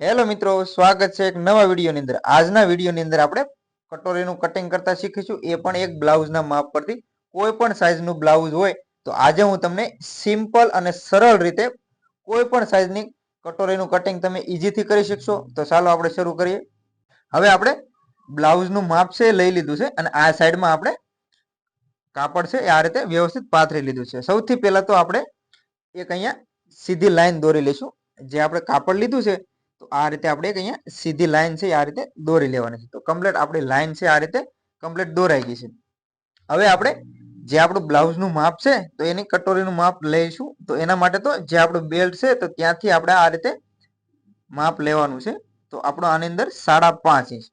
Hello મિત્રો, સ્વાગત છે એક નવા વિડીયોની અંદર। આજના વિડીયોની અંદર આપણે કટોરીનું કટિંગ કરતા શીખીશું, એ પણ એક બ્લાઉઝના માપ પરથી। કોઈ પણ સાઈઝનું બ્લાઉઝ હોય તો આજે હું તમને સિમ્પલ અને સરળ રીતે કોઈ પણ સાઈઝની કટોરીનું કટિંગ તમે ઈઝીથી કરી શકશો। તો ચાલો આપણે શરૂ કરીએ। હવે આપણે બ્લાઉઝનું માપ છે લઈ લીધું છે અને આ સાઈડમાં આપણે કાપડ છે આ રીતે વ્યવસ્થિત પાથરી લીધું છે। સૌથી પહેલા તો આપણે એક અહીંયા સીધી લાઈન દોરી લઈશું। જે આપણે કાપડ લીધું છે તો આ રીતે આપણે એક અહીંયા સીધી લાઈન છે આ રીતે દોરી લેવાની છે। તો કમ્પ્લીટ આપણી લાઈન છે આ રીતે કમ્પ્લીટ દોરાઈ ગઈ છે। હવે આપણે જે આપણું બ્લાઉઝનું માપ છે તો એની કટોરીનું માપ લઈશું। તો એના માટે તો જે આપણું બેલ્ટ છે તો ત્યાંથી આપણે આ રીતે માપ લેવાનું છે। તો આપણો આની અંદર 5.5 ઇંચ।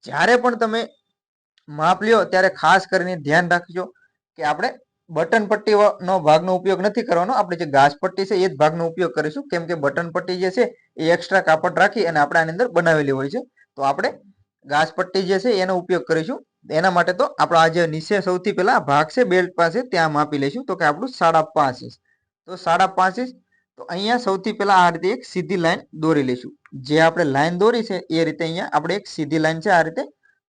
જ્યારે પણ તમે માપ લ્યો ત્યારે ખાસ કરીને ધ્યાન રાખજો કે આપણે બટન પટ્ટીનો ભાગનો ઉપયોગ નથી કરવાનો। આપણે જે ગાજ પટ્ટી છે એ જ ભાગનો ઉપયોગ કરીશું, કેમ કે બટન પટ્ટી જે છે એ એક્સ્ટ્રા કાપડ રાખી અને આપણે આની અંદર બનાવેલી હોય છે। તો આપણે ગાજ પટ્ટી જે છે એનો ઉપયોગ કરીશું। એના માટે તો આપણો આ જે નીચે સૌથી પહેલા ભાગ છે બેલ્ટ પાસે ત્યાં માપી લઈશું। તો કે આપણું 5.5 ઇંચ। તો 5.5 ઇંચ તો અહીંયા સૌથી પહેલા આ રીતે એક સીધી લાઈન દોરી લઈશું। જે આપણે લાઈન દોરી છે એ રીતે અહીંયા આપણે એક સીધી લાઈન છે આ રીતે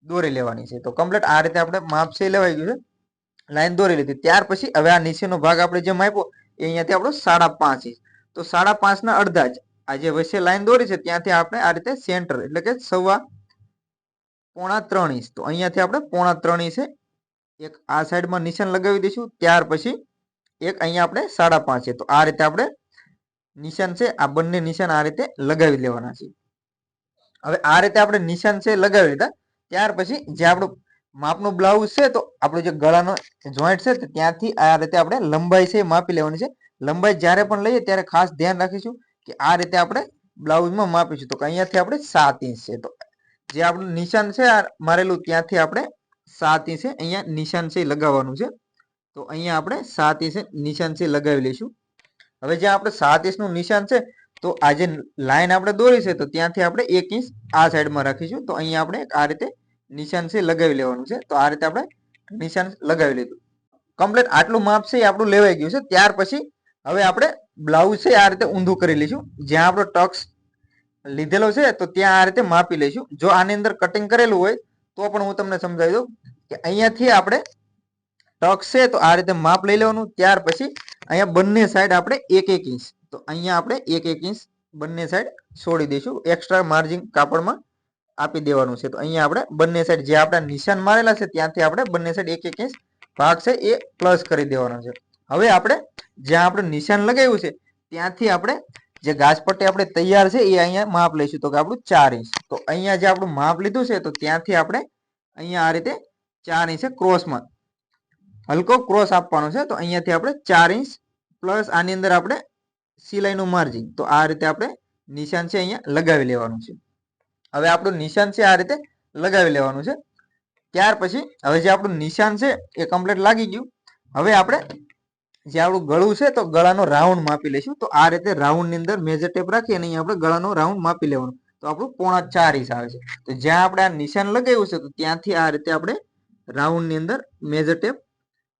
દોરી લેવાની છે। તો કમ્પ્લીટ આ રીતે આપણે માપ છે લેવાઈ ગયું છે, લાઈન દોરી લીધી। ત્યાર પછી હવે આ નીચેનો ભાગ આપણે જે માપ્યો એ અહીંયાથી આપણો 5.5 ઇંચ। તો 5.5 ના અડધા જ આ જે વચ્ચે લાઈન દોરી છે ત્યાંથી આપણે આ રીતે સેન્ટર એટલે કે 3.25 ઇંચ। તો અહીંયાથી આપણે 3.25 ઇંચે એક આ સાઈડમાં નિશાન લગાવી દઈશું। ત્યાર પછી એક અહીંયા આપણે 5.5 છે। તો આ રીતે આપણે નિશાન છે આ બંને નિશાન આ રીતે લગાવી લેવાના છે। હવે આ રીતે આપણે નિશાન છે લગાવી લીધા। ત્યાર પછી જે આપણું માપનું બ્લાઉઝ છે તો આપણો જે ગળાનો જોઈન્ટ છે તો ત્યાંથી આ રીતે આપણે લંબાઈ છે માપી લેવાની છે। લંબાઈ જ્યારે પણ લઈએ ત્યારે ખાસ ધ્યાન રાખીશું કે આ રીતે આપણે બ્લાઉઝમાં માપીશું। તો અહીંયાથી આપણે 7 ઇંચ છે। તો જે આપણું નિશાન છે આ મારેલું ત્યાંથી આપણે 7 ઇંચે અહીંયા નિશાન છે લગાવવાનું છે। તો અહીંયા આપણે 7 ઇંચે નિશાન છે લગાવી લઈશું। હવે જે આપણે 7 ઇંચનું નિશાન છે તો આ જે લાઈન આપણે દોરી છે તો ત્યાંથી આપણે 1 ઇંચ આ સાઈડમાં રાખીશું। તો અહીંયા આપણે આ રીતે નિશાન છે લગાવી લેવાનું છે। તો આ રીતે આપણે નિશાન લગાવી લીધું। કમ્પ્લીટ આટલું માપ છે એ આપણું લેવાઈ ગયું છે। ત્યાર પછી હવે આપણે બ્લાઉઝ છે આ રીતે ઊંધું કરી લઈશું। જ્યાં આપણો ટક્સ લીધેલો છે તો ત્યાં આ રીતે માપી લઈશું। જો આની અંદર કટિંગ કરેલું હોય તો પણ હું તમને સમજાવી દઉં કે અહીંયાથી આપણે ટક્સ છે તો આ રીતે માપ લઈ લેવાનું। ત્યાર પછી અહીંયા બંને સાઈડ આપણે 1-1 ઇંચ, તો અહીંયા આપણે 1-1 ઇંચ બંને સાઈડ છોડી દઈશું। એક્સ્ટ્રા માર્જિન કાપડમાં આપી દેવાનું છે। તો અહીંયા આપણે બંને સાઈડ જે આપણા નિશાન મારેલા છે ત્યાંથી આપણે બંને સાઈડ 1-1 ઇંચ ભાગ છે એ પ્લસ કરી દેવાનો છે। હવે આપણે જ્યાં આપણે નિશાન લગાવ્યું છે ત્યાંથી આપણે જે ગાજ પટ્ટી આપણે તૈયાર છે એ અહીંયા માપ લઈશું। તો કે આપણું 4 ઇંચ। તો અહીંયા જે આપણું માપ લીધું છે તો ત્યાંથી આપણે અહીંયા આ રીતે 4 ઇંચે ક્રોસમાં હલકો ક્રોસ આપવાનો છે। તો અહીંયાથી આપણે 4 ઇંચ પ્લસ આની અંદર આપણે સિલાઈનું માર્જિન, તો આ રીતે આપણે નિશાન છે અહીંયા લગાવી લેવાનું છે। હવે આપણું નિશાન છે આ રીતે લગાવી લેવાનું છે। ત્યાર પછી હવે જે આપણું નિશાન છે એ કમ્પ્લીટ લાગી ગયું। હવે આપણે જે આપણું ગળું છે તો ગળાનો રાઉન્ડ માપી લઈશું। તો આ રીતે રાઉન્ડ ની અંદર મેજર ટેપ રાખી અને અહીંયા આપણે ગળાનો રાઉન્ડ માપી લેવાનું। તો આપણું 4.5 ઇંચ આવે છે। તો જ્યાં આપણે આ નિશાન લગાવ્યું છે તો ત્યાંથી આ રીતે આપણે રાઉન્ડ ની અંદર મેજર ટેપ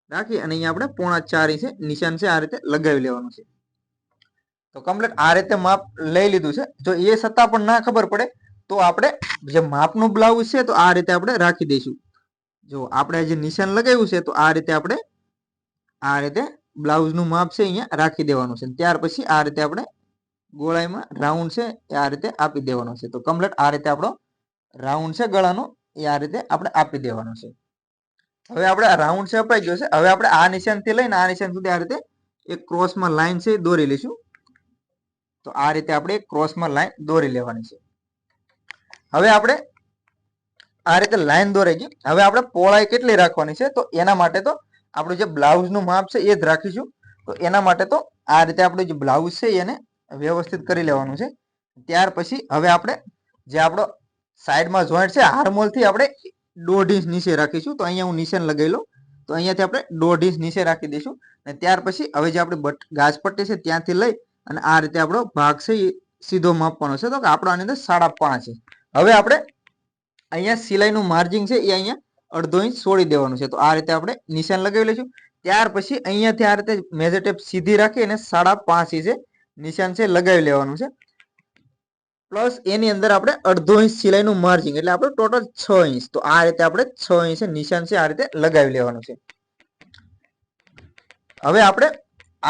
રાખી અને અહીંયા આપણે 4.5 ઇંચે નિશાન છે આ રીતે લગાવી લેવાનું છે। તો કમ્પ્લીટ આ રીતે માપ લઈ લીધું છે। જો એ છતાં પણ ના ખબર પડે તો આપણે જે માપનું બ્લાઉઝ છે તો આ રીતે આપણે રાખી દઈશું। જો આપણે જે નિશાન લગાવ્યું છે તો આ રીતે આપણે આ રીતે બ્લાઉઝનું માપ છે અહીંયા રાખી દેવાનું છે। ત્યાર પછી આ રીતે આપણે ગોળાઈમાં રાઉન્ડ છે એ આ રીતે આપી દેવાનો છે। તો કમ્પ્લીટ આ રીતે આપણો રાઉન્ડ છે ગળાનો એ આ રીતે આપણે આપી દેવાનો છે। હવે આપણે આ રાઉન્ડ છે અપાઈ ગયો છે। હવે આપણે આ નિશાનથી લઈને આ નિશાન સુધી આ રીતે એક ક્રોસમાં લાઈન છે દોરી લઈશું। તો આ રીતે આપણે એક ક્રોસમાં લાઈન દોરી લેવાની છે। હવે આપણે આ રીતે લાઈન દોરાઈ ગઈ। હવે આપણે પહોળાઈ કેટલી રાખવાની છે તો એના માટે તો આપણું જે બ્લાઉઝનું માપ છે એ જ રાખીશું। તો એના માટે તો આ રીતે આપણું જે બ્લાઉઝ છે એને વ્યવસ્થિત કરી લેવાનું છે। ત્યાર પછી હવે આપણે જે આપણો સાઈડમાં જોઈન્ટ છે હાર્મોલથી આપણે 1.5 ઇંચ નીચે રાખીશું। તો અહીંયા હું નિશાન લગાવી લઉં। તો અહીંયાથી આપણે 1.5 ઇંચ નીચે રાખી દઈશું। અને ત્યાર પછી હવે જે આપણે ગાજ પટ્ટી છે ત્યાંથી લઈ અને આ રીતે આપણો ભાગ છે એ સીધો માપવાનો છે। તો કે આપણો આની અંદર 5.5 ઇંચ। હવે આપણે અહીંયા સિલાઈનું માર્જિન છે એ અહીંયા 1/2 ઇંચ છોડી દેવાનું છે। તો આ રીતે આપણે નિશાન લગાવી લઈશું। ત્યાર પછી અહીંયાથી આ રીતે મેજર ટેપ સીધી રાખી અને 5.5 ઇંચે નિશાન છે લગાવી લેવાનું છે। પ્લસ એની અંદર આપણે અડધો ઇંચ સિલાઈનું માર્જિન એટલે આપણે ટોટલ 6 ઇંચ. તો આ રીતે આપણે 6 ઇંચ નિશાન છે આ રીતે લગાવી લેવાનું છે. હવે આપણે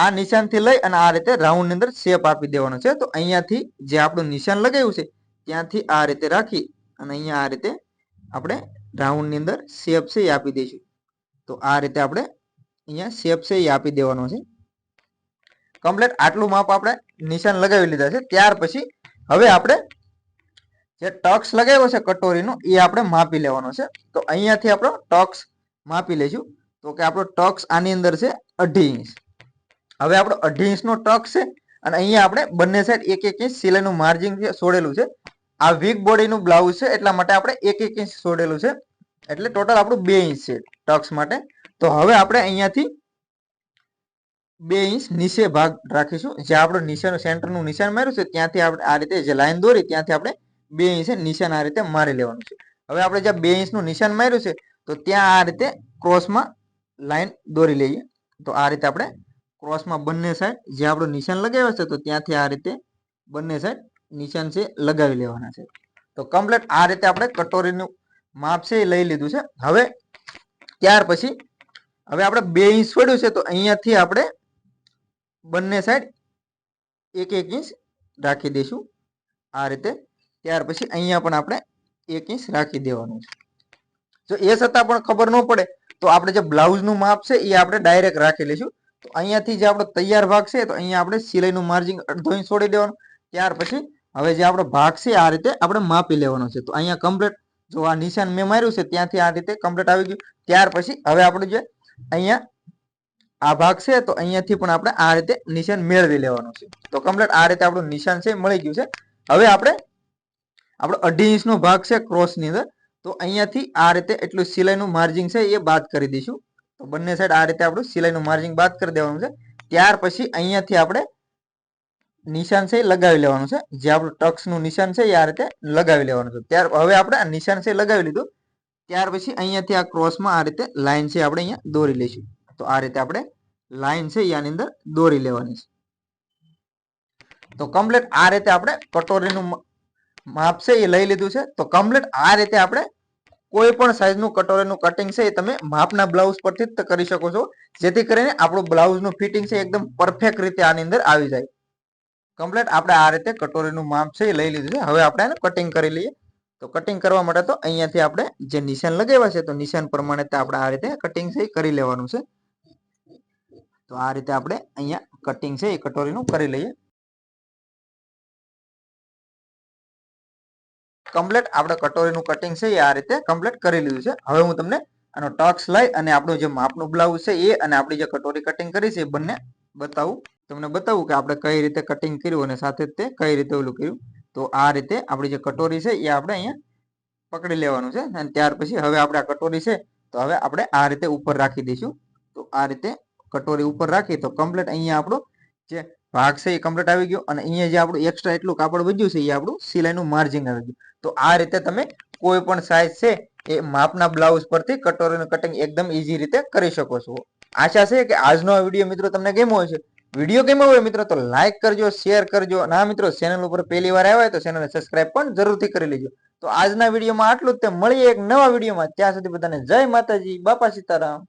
આ નિશાનથી લઈ અને આ રીતે રાઉન્ડ ની અંદર શેપ આપી દેવાનો છે. તો અહીંયાથી જે આપણું નિશાન લગાવ્યું છે ત્યાંથી આ રીતે રાખી અને અહીંયા આ રીતે આપણે રાઉન્ડ ની અંદર શેપ છે એ આપી દઈશું. તો આ રીતે આપણે અહીંયા શેપ છે એ આપી દેવાનો છે. કમ્પ્લીટ આટલું માપ આપણે નિશાન લગાવી લીધા છે. ત્યાર પછી હવે આપણે જે ટક્સ લગાવ્યો છે કટોરીનો એ આપણે માપી લેવાનો છે. તો અહીંયાથી આપણો ટક્સ માપી લઈશું. તો કે આપણો ટક્સ આની અંદર છે 2.5 ઇંચ. હવે આપણો 2.5 ઇંચનો ટક્સ છે અને અહીંયા આપણે બંને સાઈડ 1-1 ઇંચ સિલાઈનું માર્જિન છોડેલું છે. આ વીક બોડીનું બ્લાઉઝ છે એટલા માટે આપણે 1-1 ઇંચ છોડેલું છે. એટલે ટોટલ આપણું 2 ઇંચ છે ટક્સ માટે. તો હવે આપણે અહીંયાથી 2 ઇંચ નીચે ભાગ રાખીશું. જે આપણું નિશાન સેન્ટરનું નિશાન માર્યું છે ત્યાંથી આપણે આ રીતે જે લાઈન દોરી ત્યાંથી આપણે 2 ઇંચ નિશાન આ રીતે મારી લેવાનું છે. હવે આપણે જ્યાં 2 ઇંચનું નિશાન માર્યું છે તો ત્યાં આ રીતે ક્રોસમાં લાઈન દોરી લઈએ. તો આ રીતે આપણે ક્રોસમાં બંને સાઈડ જે આપણું નિશાન લગાવ્યું છે તો ત્યાંથી આ રીતે બંને સાઈડ નિશાન છે લગાવી લેવાના છે. તો કમ્પ્લીટ આ રીતે આપણે કટોરીનું માપ છે એ લઈ લીધું છે. હવે ત્યાર પછી હવે આપણે 2 ઇંચ છોડ્યું છે તો અહીંયાથી આપણે બંને સાઈડ 1-1 ઇંચ રાખી દઈશું આ રીતે. ત્યાર પછી અહીંયા પણ આપણે 1 ઇંચ રાખી દેવાનું છે. જો એ છતાં પણ ખબર ન પડે તો આપણે જે બ્લાઉઝનું માપ છે એ આપણે ડાયરેક્ટ રાખી લઈશું. તો અહીંયાથી જે આપણો તૈયાર ભાગ છે તો અહીંયા આપણે સિલાઈનું માર્જિન 1/2 ઇંચ છોડી દેવાનું. ત્યાર પછી હવે જે આપણો ભાગ છે આ રીતે આપણે માપી લેવાનો છે. તો અહીંયા કમ્પ્લીટ જો આ નિશાન મેં માર્યું છે ત્યાંથી આ રીતે કમ્પ્લીટ આવી ગયું. ત્યાર પછી હવે આપણું જે અહીંયા આ ભાગ છે તો અહીંયાથી પણ આપણે આ રીતે નિશાન મેળવી લેવાનું છે. તો કમ્પ્લીટ આ રીતે આપણું નિશાન છે મળી ગયું છે. હવે આપણે આપણો 2.5 ઇંચનો ભાગ છે ક્રોસની અંદર. તો અહીંયાથી આ રીતે એટલું સિલાઈનું માર્જિન છે એ બાદ કરી દઈશું. તો બંને સાઈડ આ રીતે આપણું સિલાઈનું માર્જિન બાદ કરી દેવાનું છે. ત્યાર પછી અહીંયાથી આપણે નિશાન છે એ લગાવી લેવાનું છે. જે આપણું ટક્સનું નિશાન છે એ આ રીતે લગાવી લેવાનું છે. ત્યાર હવે આપણે આ નિશાન છે લગાવી લીધું. ત્યાર પછી અહીંયાથી આ ક્રોસમાં આ રીતે લાઈન છે આપણે અહીંયા દોરી લઈશું. તો આ રીતે આપણે લાઈન છે આની અંદર દોરી લેવાની છે. તો કમ્પ્લીટ આ રીતે આપણે કટોરીનું માપ છે એ લઈ લીધું છે. તો કમ્પ્લીટ આ રીતે આપણે કોઈ પણ સાઈઝનું કટોરીનું કટિંગ છે એ તમે માપના બ્લાઉઝ પરથી જ કરી શકો છો. જેથી કરીને આપણું બ્લાઉઝનું ફિટિંગ છે એકદમ પરફેક્ટ રીતે આની અંદર આવી જાય. કમ્પ્લીટ આપણે આ રીતે કટોરીનું માપ છે એ લઈ લીધું છે. હવે આપણે એને કટિંગ કરી લઈએ. તો કટિંગ કરવા માટે તો અહીંયાથી આપણે જે નિશાન લગાવ્યા છે તો નિશાન પ્રમાણે આપણે આ રીતે કટિંગ છે એ કરી લેવાનું છે. તો આ રીતે આપણે અહીંયા કટિંગ છે એ કટોરીનું કરી લઈએ. કમ્પ્લીટ આપણે કટોરીનું કટિંગ છે એ આ રીતે કમ્પ્લીટ કરી લીધું છે. હવે હું તમને આનો ટક્સ લઈ અને આપણું જે માપનું બ્લાઉઝ છે એ અને આપણી જે કટોરી કટિંગ કરી છે એ બંને તમને બતાવું કે આપણે કઈ રીતે કટિંગ કર્યું અને સાથે જ તે કઈ રીતે ઓલું કર્યું. તો આ રીતે આપણી જે કટોરી છે એ આપણે અહીંયા પકડી લેવાનું છે. અને ત્યાર પછી હવે આપણે આ કટોરી છે તો હવે આપણે આ રીતે ઉપર રાખી દઈશું. તો આ રીતે કટોરી ઉપર રાખી તો કમ્પ્લીટ અહીંયા આપણું જે ભાગ છે એ કમ્પ્લીટ આવી ગયો અને અહીંયા જે આપણું એક્સ્ટ્રા એટલું કાપડ વધ્યું છે એ આપણું સિલાઈનું માર્જિન આવી ગયું. તો આ રીતે તમે કોઈ પણ સાઈઝ છે એ માપના બ્લાઉઝ પરથી કટોરીનું કટિંગ એકદમ ઈઝી રીતે કરી શકો છો. આશા છે કે આજનો આ વિડીયો મિત્રો તમને ગમ્યો હશે. વિડીયો ગમ્યો હોય મિત્રો તો લાઈક કરજો, શેર કરજો. ના મિત્રો ચેનલ ઉપર પહેલી વાર આવ્યા હોય તો ચેનલને સબસ્ક્રાઇબ પણ જરૂરથી કરી લેજો. તો આજના વિડીયોમાં આટલું જ. તે મળીએ એક નવા વિડીયોમાં. ત્યાં સુધી બધાને જય માતાજી, બાપા સીતારામ.